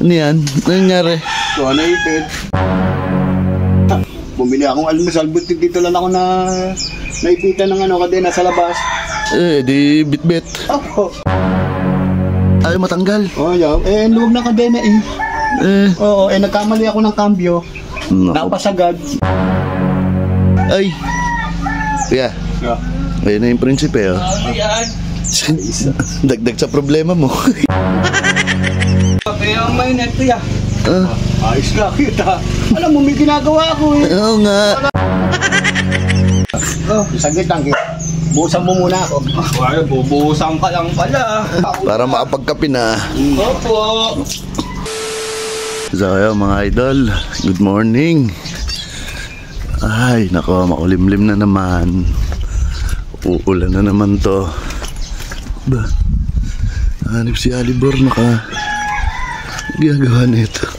Ano yan? Ano nangyari? So, naipit. Bumili akong almusal, buti dito lang ako na naipitan ng kadena sa labas. Di bit-bit. Opo. Ay, matanggal. Yeah. Luwag na kadena Oo, nagkamali ako ng kambyo. Napasagad. Ay. Kuya. Yeah. Ayun na yung prinsipe, oh. Dagdag sa problema mo. Kaya ang mainit, kuya. Ayos ka, kita. Alam mo, may ginagawa ako Oo nga. Saglit lang, kita. Buhusan mo muna ako. Ay, bubuhusan ka lang pala. Para makapagkape na. Opo. So, ayun, mga idol. Good morning. Ay, nako, makulimlim na naman. Uulan na naman to. Ba, hanip si Alibor gagawa nito.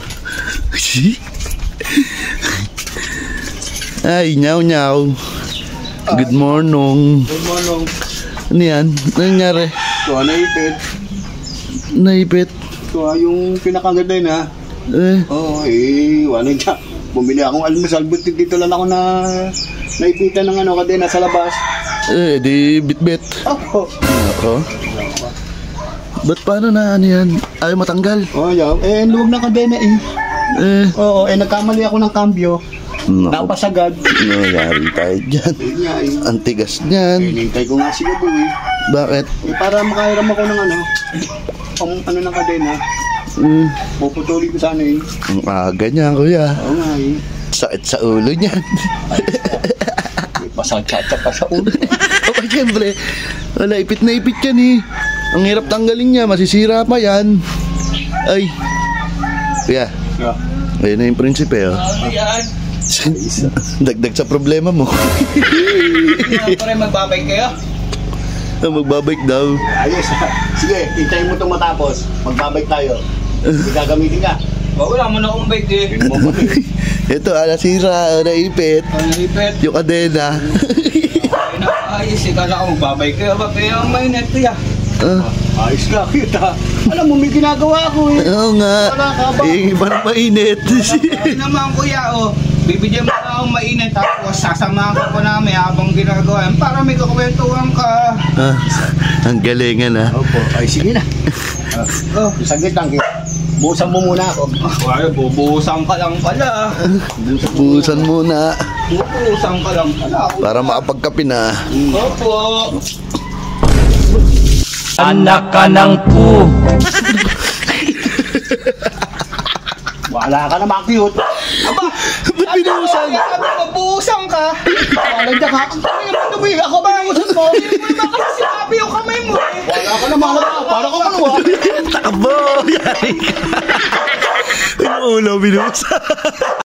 Ay, nyaw. Good morning. Good morning. Ano yan? Ano nangyari? So, naipit. Naipit? So, yung pinakaganda na. Wala dyan. Bumili akong almusal, buti dito lang ako na naipitan ng kadena sa labas. Di bit-bit. Opo. Ako? Ba't paano na ano yan? Ayaw matanggal? Yeah. Luwag na kadena nagkamali ako ng kambyo. Napasagad. Nangyari tayo dyan. Ang tigas niyan. Hinintay ko nga si Gabu Bakit? Para makahiram ako ng ng kadena. Puputulin ko sana Ang aga niya, kuya. Oo nga Sakit sa ulo niyan. Pasang-tsa pa sa ulo. Siyempre. Wala, ipit na ipit yan Ang hirap tanggalin niya, masisira pa yan. Ay. Kuya. Yeah. Ayun na yung prinsipe, oh. Dagdag sa problema mo. Pare, magbabike kayo? Magbabike daw. Ayos. Sige, hintayin mo itong matapos. Magbabike tayo. Gagamitin ka. Wala mo na akong bike Ito, nasira, naipit. Naipit. Yung kadena. Ayos, kala ko magbabike kayo. Kaya ang mainit, kuya. Ayos ka, kita. Alam mo, may ginagawa ako Oo nga. Iba na mainit. Ay naman, kuya, bibigyan mo na akong mainit tapos sasamahan ka po namin habang ginagawa yan para may kakwentuhan ka. Ang galingan Opo, ay sige na. Saglit lang, kita. Buhusan mo muna ako. Ay, bubuhusan ka lang pala. Buhusan muna. Bubuhusan ka lang pala. Para makapagkape na. Opo. Anak ka ng pu. Wala ka naman, cute. Aba, ba't binuhusan? Sabi mo, buhusan ka. Wala dyan ka. Ano naman dumi? Ako ba binuhusan mo? Hindi mo kasi sinabi yung kamay mo Wala ka naman. Para ka Takbo! Yari ka! Yung ulo binuhusan.